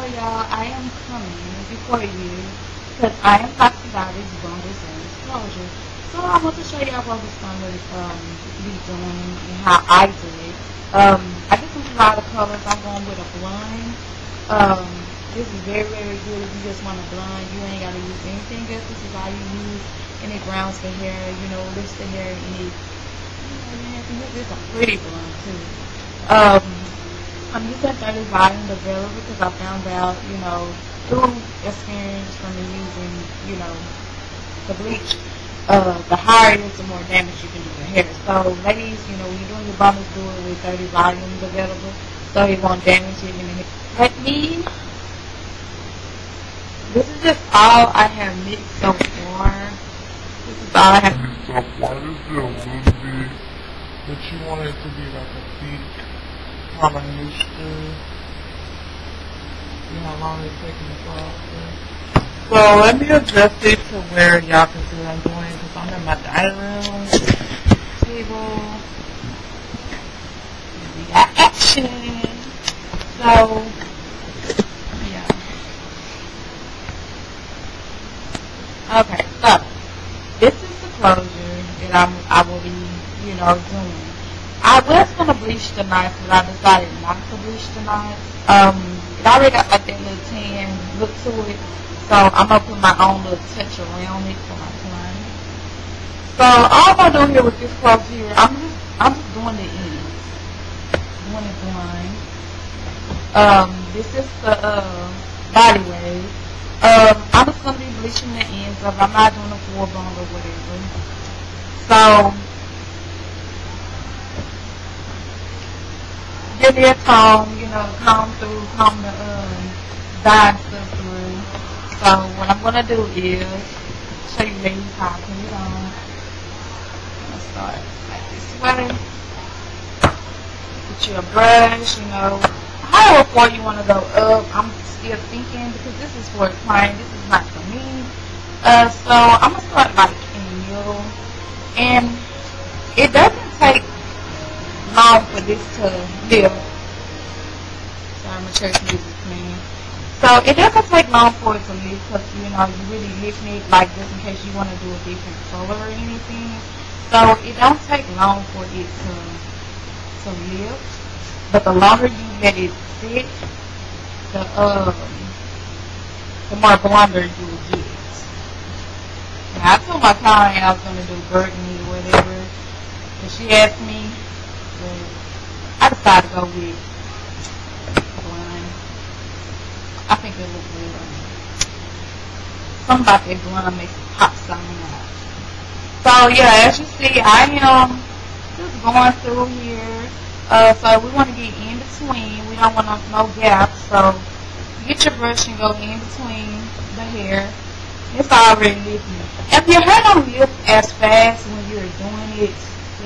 y'all, I am coming before you because I am prosthodontics, bonders, and disclosure. So I want to show y'all what we're going to be doing and how I do it. I just use a lot of colors. I'm going with a blonde. This is very, very good if you just want a blonde. You ain't got to use anything else. This is all you use. And it grounds the hair, lifts the hair, and it, this is a pretty blonde too. I'm using 30 volume available because I found out, through experience from using, the bleach, the higher it is, the more damage you can do to hair. So, ladies, when you're doing your bundles, do it with 30 volumes available so it won't damage it in the hair. This is just all I have mixed so far. This is all I have mixed so far. This is a little bit, but you want it to be like a thick kind of mixture. See how long it's taking to fall. So let me adjust it to where y'all can see what I'm doing because I'm in my dining room table. We got action. So yeah. Okay, so this is the closure that I will be, doing. I was gonna bleach the knife, but I decided not to bleach the knife. It already got like that little tan look to it, so I'm gonna put my own little touch around it for my client. So all I'm gonna do here with this close here, I'm just doing the ends, doing it blind. This is the body wave. I'm just gonna be bleaching the ends of it. I'm not doing a full bone or whatever. So give me a comb, comb the dye stuff through. So what I'm gonna do is show you ladies how I put it on. I'm gonna start like this way. Get you a brush, however far you wanna go up. I'm still thinking because this is for a client, this is not for me. So I'm gonna start like in the middle, and it doesn't take long for this to lift. Sorry, my church music playing. So it doesn't take long for it to lift because you really lift it like just in case you want to do a different color or anything. So it don't take long for it to lift. But the longer you let it sit, the more blonder you will get. Now I told my client I was gonna do burgundy or whatever, and she asked me. I decided to go with blonde. I think it looks good. Something about that blonde makes it pop something out. So yeah, as you see, I am just going through here. So we want to get in between. We don't want no gaps. So you get your brush and go in between the hair. It's already lifting. If your hair don't lift as fast when you're doing it,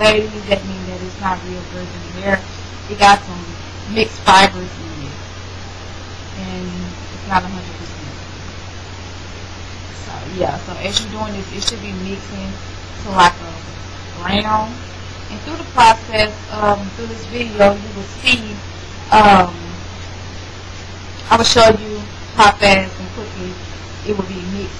ladies, that means that it's not real virgin hair. It got some mixed fibers in it, and it's not 100%. So yeah, so as you're doing this, it should be mixing to like a brown. And through the process, through this video, you will see, I will show you how fast and quickly it will be mixing.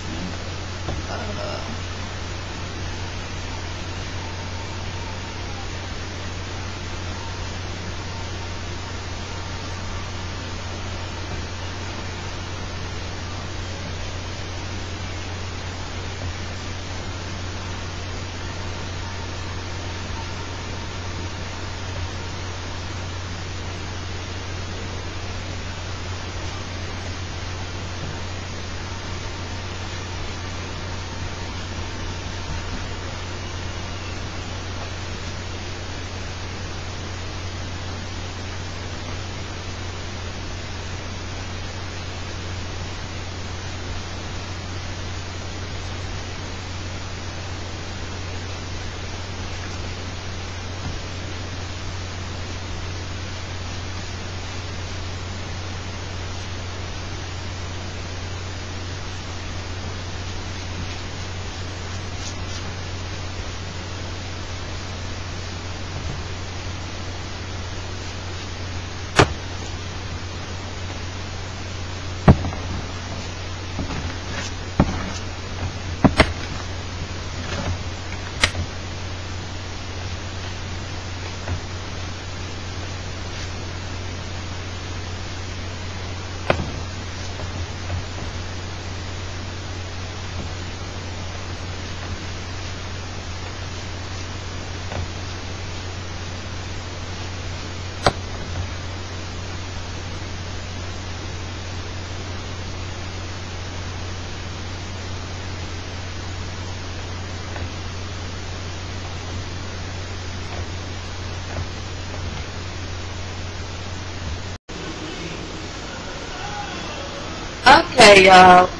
Okay, y'all.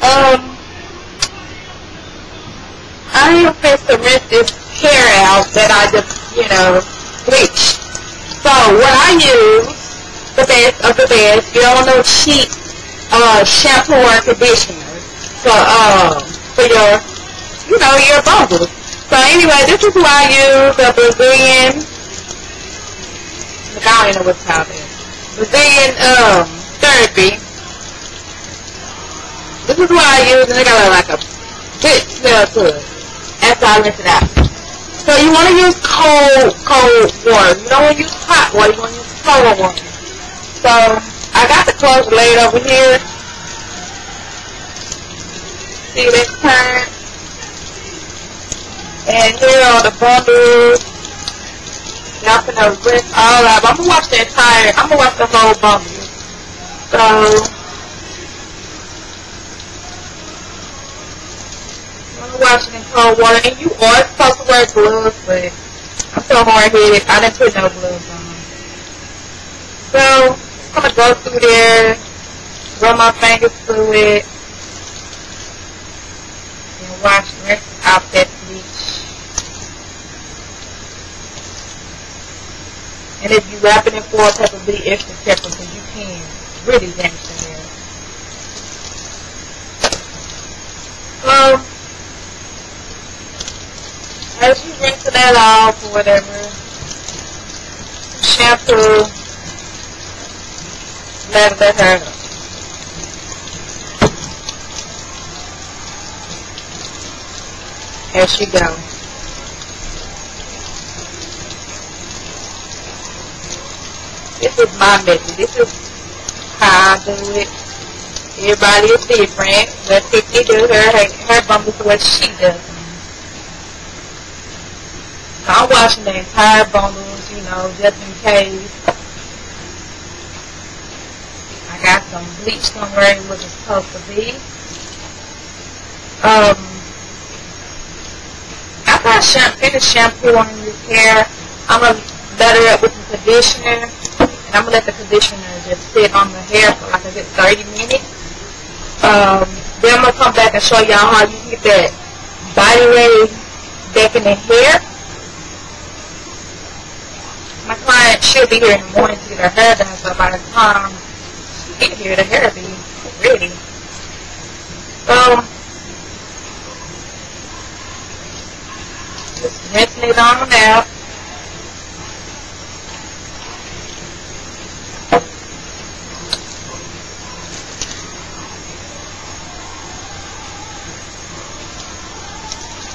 I am supposed to rinse this hair out that I just, bleached. So what I use, the best of the best, you don't know, cheap shampoo or conditioner for your, your bubbles. So anyway, this is why I use the Brazilian, I don't even know what's called it. Brazilian therapy. This is what I use, and it got like a good smell to it after I rinse it out. So you want to use cold water. You don't want to use hot water. You want to use cold water. So I got the clothes laid over here. See this turn? And here are the bundles. Now I'm gonna rinse all out. I'm gonna wash the whole bundle. So washing in cold water, and you are supposed to wear gloves, but I'm so hard-headed, I didn't put no gloves on. So, I'm going to go through there, run my fingers through it, and wash the rest out that bleach. And if you wrap it in foil paper, be extra careful, because you can really damage the hair. So, as you rinse that off or whatever, shampoo, lather that hair up. There she go. This is my method. This is how I do it. Everybody is different. Let Tiffany do her bundles the way she does. I'm washing the entire bundles, just in case. I got some bleach somewhere it wasn't supposed to be. After I finish shampooing this hair, I'm going to let it up with some conditioner. And I'm going to let the conditioner just sit on the hair for like a good 30 minutes. Then I'm going to come back and show y'all how you get that body wave back in the hair. My client should be here in the morning to get her hair done, so by the time she get here, the hair will be ready. So, just rinsing it on out.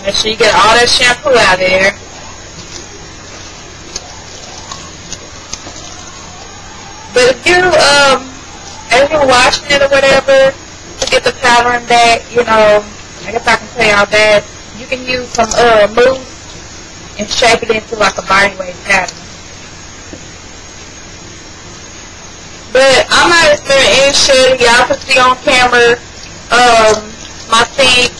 Make sure you get all that shampoo out of there. But if you, as you're washing it or whatever, to get the pattern back, I guess I can tell y'all that, you can use some mousse and shape it into like a body wave pattern. But I'm not experiencing any shedding. Y'all can see on camera, my sink.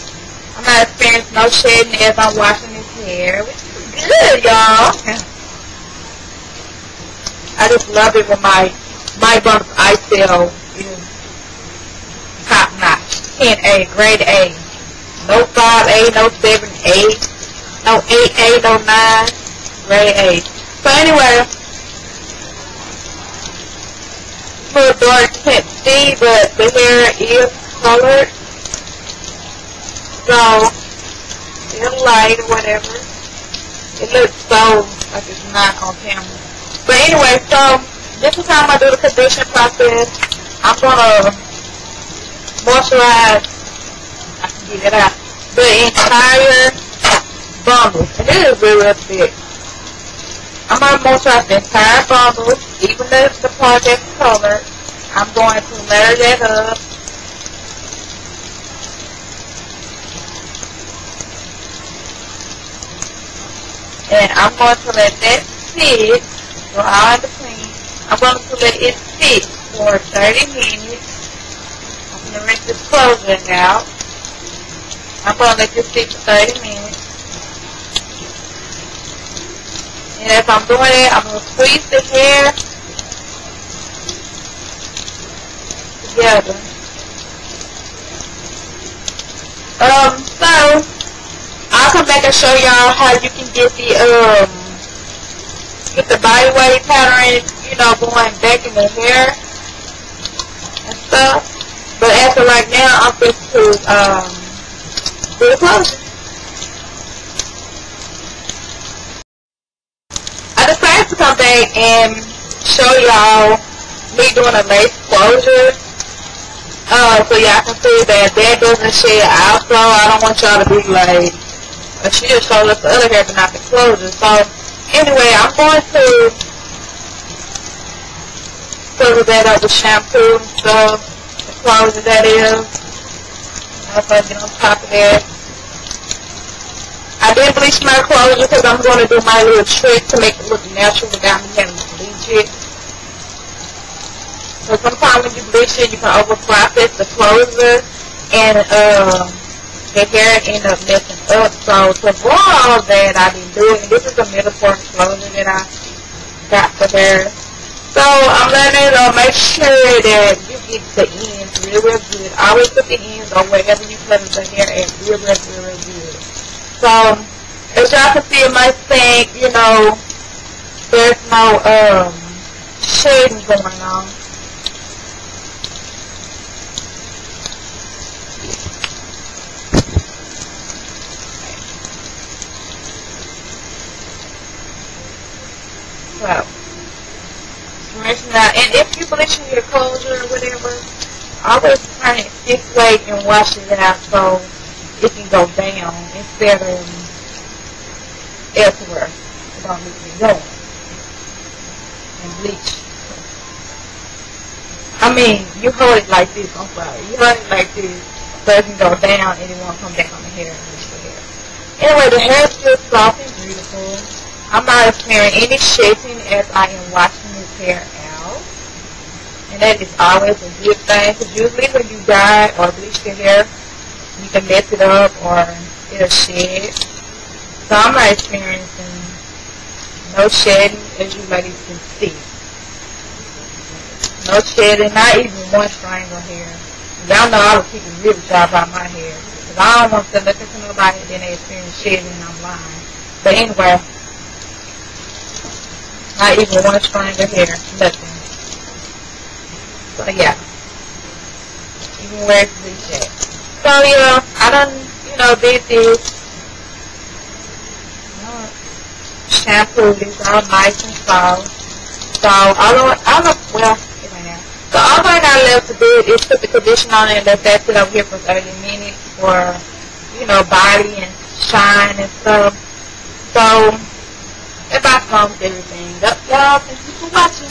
I'm not experiencing no shedding as I'm washing this hair, which is good, y'all. I just love it when my bundles I sell is top notch. 10A, grade A. No 5A, no 7A, no 8A, no 9, grade A. So anyway, for dark can't see, but the hair is colored. So, it's light or whatever. It looks so like it's not on camera. But anyway, so this is how I'm going to do the conditioning process. I'm going to moisturize, I can get it out, the entire bundle. And it is really thick. I'm going to moisturize the entire bundle, even the part that's colored. I'm going to layer that up. And I'm going to let that sit. So all in between, I'm going to let it sit for 30 minutes. I'm going to rinse this clothing out. I'm going to let this sit for 30 minutes. And as I'm doing it, I'm going to squeeze the hair together. So I'll come back and show y'all how you can get the body weight pattern, you know, going back in the hair and stuff. But as of right now, I'm just to do the closure. I decided to come back and show y'all me doing a lace closure. So y'all can see that doesn't shed outflow. I don't want y'all to be like, she just showed us the other hair but not the closure. So anyway, I'm going to cover that up with shampoo and stuff. The closure that is. I'll get on top of that. I did bleach my closure because I'm going to do my little trick to make it look natural without me having to bleach it. So sometimes when you bleach it, you can over-process the closure and the hair end up messing up. So to avoid all that, I've been doing, this is a middle part closure that I got for hair. So I'm letting it make sure that you get the ends real good. Always put the ends or wherever you put the hair at real good. So as y'all can see in my sink, you know, there's no shading going on. So, and if you're bleaching your closure or whatever, always turn it this way and wash it out so it can go down instead of elsewhere. It don't need to be going. And bleach. I mean, you hold it like this, I'm sorry. You hold it like this so it can go down and it won't come back on the hair and bleach the hair. Anyway, the hair is still soft and beautiful. I'm not experiencing any shaking as I am washing this hair out. And that is always a good thing. Because usually when you dye or bleach the hair, you can mess it up or it'll shed. So I'm not experiencing no shedding, as you ladies can see. No shedding, not even one strangle hair. Y'all know I was keeping really sharp about my hair. Because I don't want to look into nobody and then they experience shedding and I'm lying. But anyway, not even one strangle hair, nothing. So yeah, even where it's bleached at. So yeah, I done, you know, did this. Shampoo this all nice and soft. So all I got left to do is put the conditioner on and let that sit over here for 30 minutes for, you know, body and shine and stuff. So, if I found everything up, y'all, thank you for watching.